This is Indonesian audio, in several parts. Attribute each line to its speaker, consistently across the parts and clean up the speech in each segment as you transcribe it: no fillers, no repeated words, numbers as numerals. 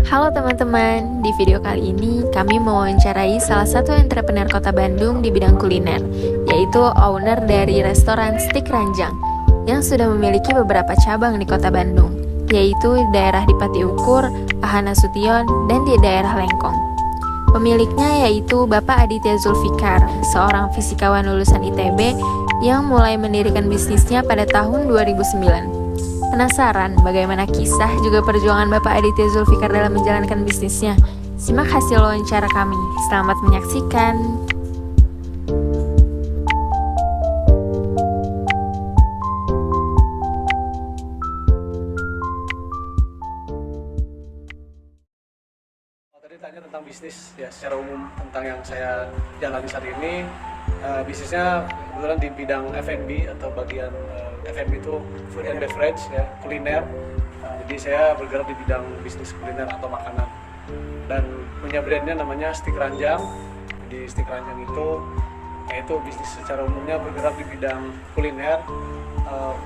Speaker 1: Halo teman-teman, di video kali ini kami mewawancarai salah satu entrepreneur kota Bandung di bidang kuliner, yaitu owner dari restoran Stik Ranjang, yang sudah memiliki beberapa cabang di kota Bandung, yaitu di daerah di Pati Ukur, Ahana Sution, dan di daerah Lengkong. Pemiliknya yaitu Bapak Aditya Zulfikar, seorang fisikawan lulusan ITB yang mulai mendirikan bisnisnya pada tahun 2009. Penasaran bagaimana kisah juga perjuangan Bapak Aditya Zulfikar dalam menjalankan bisnisnya? Simak hasil wawancara kami. Selamat menyaksikan.
Speaker 2: Tadi tanya tentang bisnis ya secara umum tentang yang saya jalani saat ini. Bisnisnya kebetulan di bidang F&B atau bagian F&B itu food and beverage ya, kuliner. Jadi saya bergerak di bidang bisnis kuliner atau makanan dan punya brandnya namanya Stik Ranjang. Jadi Stik Ranjang itu yaitu bisnis secara umumnya bergerak di bidang kuliner,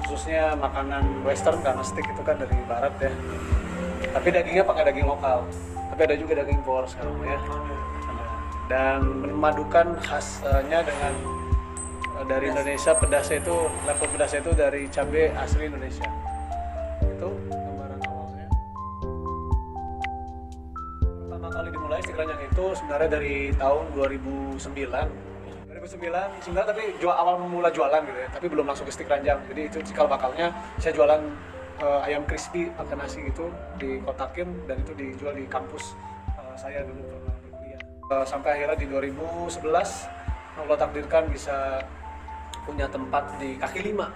Speaker 2: khususnya makanan western karena stik itu kan dari barat ya. Tapi dagingnya pakai daging lokal. Tapi ada juga daging impor sekarang ya. Dan memadukan khasnya dengan dari Indonesia, pedasnya itu level pedasnya itu dari cabai asli Indonesia. Itu gambaran awalnya. Pertama kali dimulai Stik Ranjang itu sebenarnya dari tahun 2009 sebenarnya, tapi awal mula jualan gitu ya, tapi belum langsung ke Stik Ranjang. Jadi itu cikal bakalnya saya jualan ayam crispy pakai nasi gitu, dikotakin dan itu dijual di kampus saya dulu pernah berkuliah. Sampai akhirnya di 2011 Allah takdirkan bisa punya tempat di kaki lima.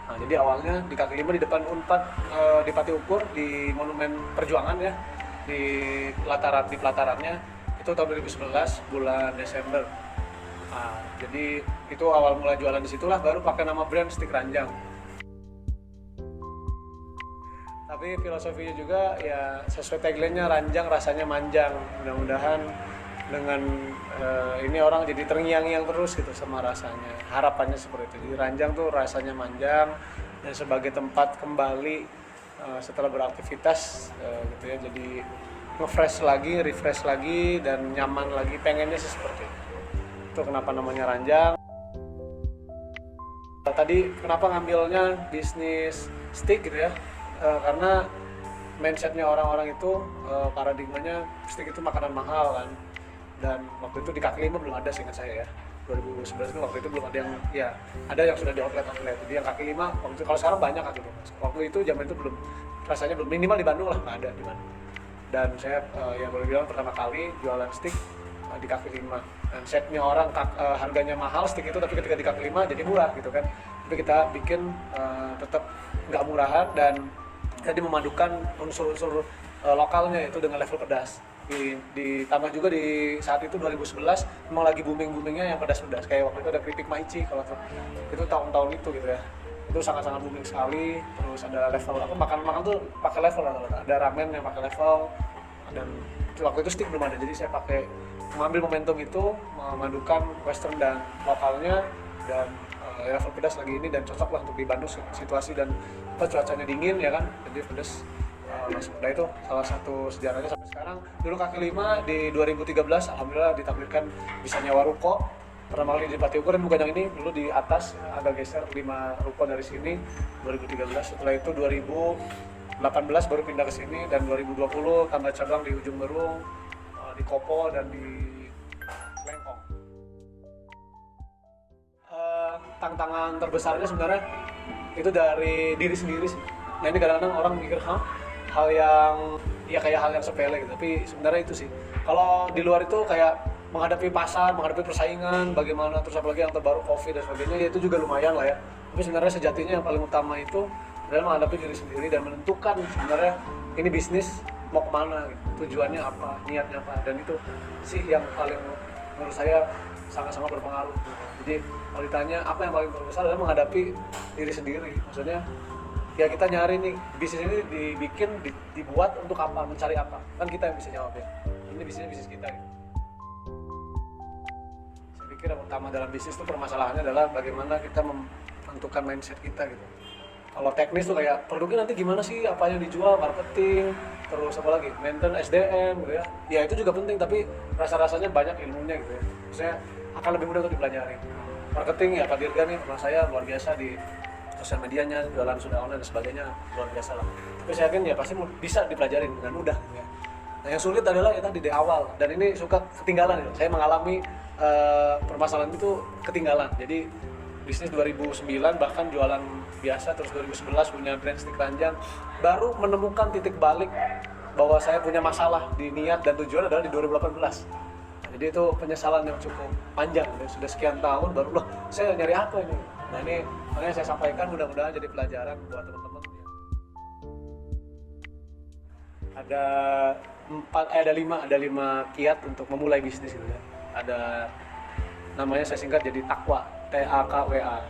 Speaker 2: Nah, jadi awalnya di kaki lima di depan Unpad di Pati Ukur di Monumen Perjuangan ya, di pelatarannya itu tahun 2011 bulan Desember. Nah, jadi itu awal mulai jualan di situlah, baru pakai nama brand Stik Ranjang. Tapi filosofinya juga ya sesuai tagline-nya, ranjang rasanya manjang. Mudah-mudahan dengan ini orang jadi terngiang-ngiang terus gitu sama rasanya. Harapannya seperti itu. Jadi ranjang tuh rasanya manjang dan sebagai tempat kembali setelah beraktivitas gitu ya. Jadi nge-fresh lagi, refresh lagi dan nyaman lagi, pengennya sih seperti itu. Itu kenapa namanya ranjang. Tadi kenapa ngambilnya bisnis steak gitu ya? Karena mindsetnya orang-orang itu paradigmanya steak itu makanan mahal kan, dan waktu itu di kaki lima belum ada seingat saya ya, 2011 itu waktu itu belum ada yang ya, ada yang sudah di outlet, jadi yang kaki lima waktu itu, kalau sekarang banyak kaki lima, waktu itu zaman itu belum, rasanya belum, minimal di Bandung lah nggak ada di Bandung. Dan saya yang boleh bilang pertama kali jualan steak di kaki lima, dan setnya orang harganya mahal steak itu, tapi ketika di kaki lima jadi murah gitu kan. Tapi kita bikin tetap nggak murahan dan jadi memadukan unsur-unsur lokalnya itu dengan level pedas. Ditambah juga di saat itu 2011 memang lagi booming-boomingnya yang pedas-pedas, kayak waktu itu ada keripik maici, kalau itu tahun-tahun itu gitu ya, itu sangat-sangat booming sekali. Terus ada level apa, makan tuh pakai level, ada ramen yang pakai level, dan waktu itu steak belum ada, jadi saya pakai mengambil momentum itu, memadukan western dan lokalnya, dan level pedas lagi ini, dan cocok lah untuk di Bandung situasi dan cuacanya dingin ya kan, jadi pedas masuk. Nah itu salah satu sejarahnya sampai sekarang. Dulu kaki lima di 2013 alhamdulillah ditakdirkan bisa nyewa ruko pertama kali di Pati Ukur, dan bukan yang ini, dulu di atas agak geser 5 ruko dari sini 2013. Setelah itu 2018 baru pindah ke sini, dan 2020 tambah cabang di Ujung Berung, di Kopo, dan di Lengkong. Tantangan terbesarnya sebenarnya itu dari diri sendiri sih. Nah ini kadang-kadang orang mikir hal yang ya kayak hal yang sepele gitu, tapi sebenarnya itu sih. Kalau di luar itu kayak menghadapi pasar, menghadapi persaingan, bagaimana, terus apalagi yang terbaru COVID dan sebagainya, ya itu juga lumayan lah ya. Tapi sebenarnya sejatinya yang paling utama itu adalah menghadapi diri sendiri dan menentukan sebenarnya ini bisnis mau kemana, gitu. Tujuannya apa, niatnya apa, dan itu sih yang paling menurut saya sangat-sangat berpengaruh. Jadi kalau ditanya apa yang paling terbesar adalah menghadapi diri sendiri. Maksudnya ya kita nyari nih, bisnis ini dibuat untuk apa, mencari apa, kan kita yang bisa jawab ya. Ini bisnis kita gitu. Saya pikir yang utama dalam bisnis itu permasalahannya adalah bagaimana kita menentukan mindset kita gitu. Kalau teknis tuh kayak produknya nanti gimana sih, apa yang dijual, marketing, terus apa lagi, maintain SDM gitu ya. Ya itu juga penting, tapi rasa-rasanya banyak ilmunya gitu ya. Maksudnya akan lebih mudah untuk dipelajari. Marketing ya Pak Dirga nih, teman saya luar biasa di sosial medianya, jualan sudah online dan sebagainya, luar biasa lah. Tapi saya yakin ya pasti bisa dipelajari dengan mudah gitu ya. Nah yang sulit adalah ya tadi di awal, dan ini suka ketinggalan ya. Saya mengalami permasalahan itu ketinggalan. Jadi bisnis 2009 bahkan jualan biasa, terus 2011 punya brand stick ranjang, baru menemukan titik balik bahwa saya punya masalah di niat dan tujuan adalah di 2018. Nah, jadi itu penyesalan yang cukup panjang ya. Sudah sekian tahun baru loh saya nyari apa ini. Nah ini makanya saya sampaikan, mudah-mudahan jadi pelajaran buat teman-teman. Ada lima kiat untuk memulai bisnis gitu ya. Ada namanya saya singkat jadi takwa, TAKWA.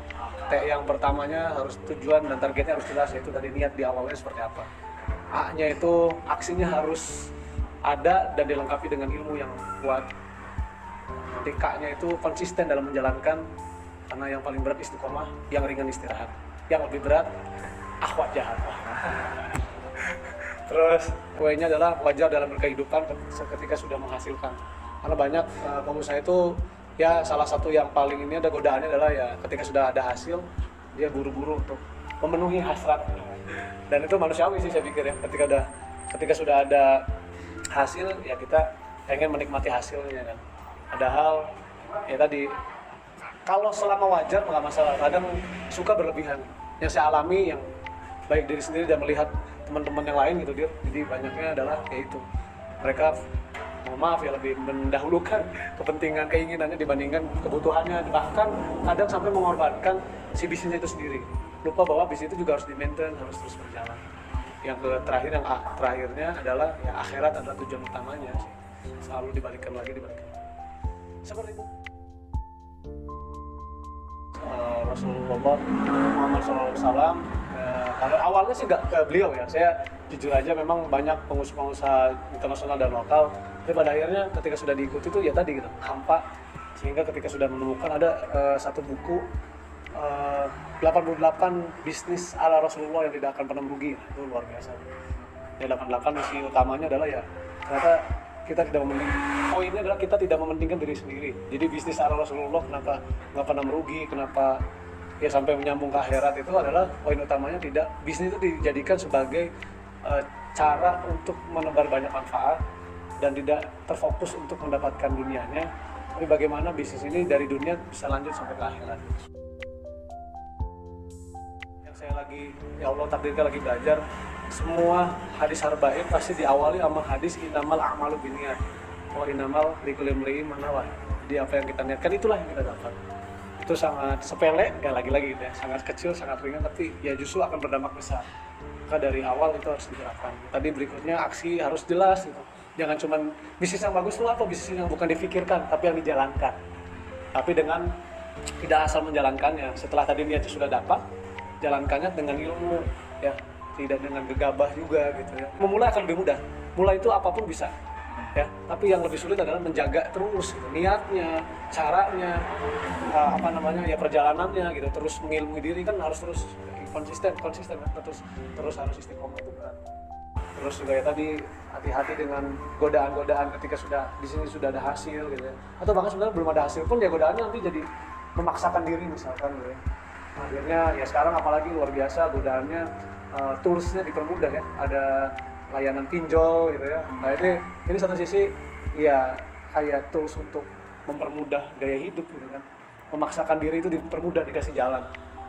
Speaker 2: T yang pertamanya harus tujuan dan targetnya harus jelas, yaitu dari niat di awalnya seperti apa. A-nya itu aksinya harus ada dan dilengkapi dengan ilmu yang kuat. Nanti K-nya itu konsisten dalam menjalankan, karena yang paling berat istiqomah, yang ringan istirahat, yang lebih berat akhwat jahat. Terus W-nya adalah wajar dalam berkehidupan ketika sudah menghasilkan. Karena banyak pengusaha itu ya salah satu yang paling ini ada godaannya adalah ya ketika sudah ada hasil dia buru-buru untuk memenuhi hasrat. Dan itu manusiawi sih saya pikir ya, ketika sudah ada hasil ya kita pengen menikmati hasilnya kan. Padahal ya tadi kalau selama wajar nggak masalah, kadang suka berlebihan. Yang saya alami yang baik diri sendiri dan melihat teman-teman yang lain gitu dia, jadi banyaknya adalah kayak itu, mereka maaf ya lebih mendahulukan kepentingan keinginannya dibandingkan kebutuhannya, bahkan kadang sampai mengorbankan si bisnisnya itu sendiri, lupa bahwa bisnis itu juga harus di-maintain, harus terus berjalan. Yang terakhirnya adalah ya akhirat adalah tujuan utamanya sih, selalu dibalikkan seperti itu. Rasulullah Muhammad SAW kalau awalnya sih nggak ke beliau ya, saya jujur aja memang banyak pengusaha internasional dan lokal, tapi pada akhirnya ketika sudah diikuti itu ya tadi gitu hampa, sehingga ketika sudah menemukan ada satu buku 88 bisnis ala Rasulullah yang tidak akan pernah merugi, itu luar biasa ya. 88 misi utamanya adalah ya ternyata kita tidak poinnya adalah kita tidak mementingkan diri sendiri. Jadi bisnis ala Rasulullah kenapa nggak pernah merugi, kenapa ya sampai menyambung ke akhirat, itu adalah poin utamanya. Tidak, bisnis itu dijadikan sebagai cara untuk menebar banyak manfaat dan tidak terfokus untuk mendapatkan dunianya, tapi bagaimana bisnis ini dari dunia bisa lanjut sampai ke akhirat. Yang saya lagi, ya Allah takdirkan lagi belajar, semua hadis arba'in pasti diawali sama hadis innamal a'malu binniyat wa innamal likulli imri'in ma nawa. Jadi apa yang kita niatkan itulah yang kita dapat. Itu sangat sepele, ya lagi-lagi gitu ya, sangat kecil, sangat ringan, tapi ya justru akan berdampak besar. Maka dari awal itu harus diterapkan. Tadi berikutnya aksi harus jelas gitu. Jangan cuma bisnis yang bagus itu apa, bisnis yang bukan difikirkan tapi yang dijalankan. Tapi dengan tidak asal menjalankannya, setelah tadi niatnya sudah dapat, jalankannya dengan ilmu ya, tidak dengan gegabah juga gitu ya. Memulai akan lebih mudah. Mulai itu apapun bisa. Ya, tapi yang lebih sulit adalah menjaga terus gitu, niatnya, caranya, ya perjalanannya gitu, terus mengilmui diri kan harus terus konsisten terus harus istiqomah, itu berat. Terus juga ya tadi hati-hati dengan godaan-godaan ketika sudah di sini sudah ada hasil gitu ya, atau bahkan sebenarnya belum ada hasil pun ya godaannya nanti jadi memaksakan diri misalkan gitu ya. Akhirnya ya sekarang apalagi luar biasa godaannya, toolsnya dipermudah ya, ada layanan pinjol gitu ya. Nah ini satu sisi ya kayak tools untuk mempermudah gaya hidup gitu kan, memaksakan diri itu dipermudah, dikasih jalan,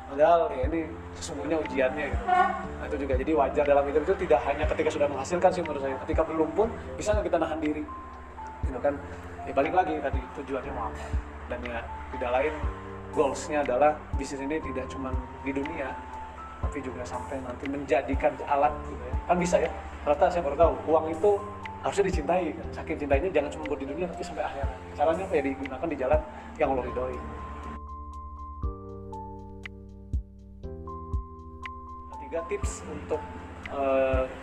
Speaker 2: padahal ya ini sesungguhnya ujiannya gitu. Nah itu juga jadi wajar dalam hidup itu tidak hanya ketika sudah menghasilkan sih menurut saya, ketika belum pun bisa nggak kita nahan diri gitu kan. Ya balik lagi tadi tujuannya mau apa, dan ya tidak lain goalsnya adalah bisnis ini tidak cuma di dunia tapi juga sampai nanti menjadikan alat gitu ya. Kan bisa ya, ternyata saya baru tahu uang itu harusnya dicintai kan? Saking cintainya jangan cuma buat di dunia tapi sampai akhirat. Caranya apa ya, digunakan di jalan yang Allah ridhoi. Tiga tips untuk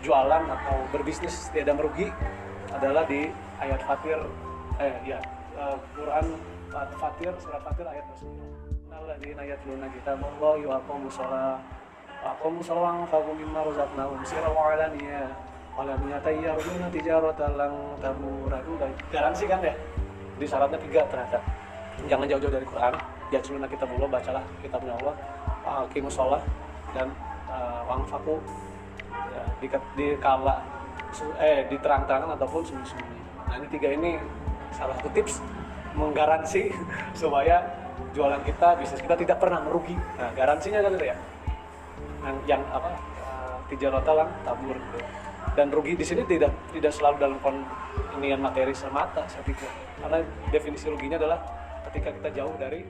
Speaker 2: jualan atau berbisnis tidak merugi adalah di ayat Fatir, Quran Fatir, surat Fatir ayat 29. Alladzina yatluna kitaballahi wa aqamus shalah aqamu salawang faku mimma razaqnahum sirran wa alaniyah walam yatayyaruna tijaratan lan tabur. Itu garansi kan ya. Di syaratnya 3 ternyata. Jangan jauh-jauh dari Quran. Yatluna kitabullah, bacalah kitabnya Allah. Aqimus shalah dan wangfaku ya, diterang-terangan ataupun sembunyi-sembunyi. Nah, ini 3 ini salah satu tips menggaransi supaya jualan kita, bisnis kita tidak pernah merugi. Nah, garansinya kan itu ya. Yang apa? Tijaratan lang tabur. Dan rugi di sini tidak selalu dalam inian materi semata, saya pikir. Karena definisi ruginya adalah ketika kita jauh dari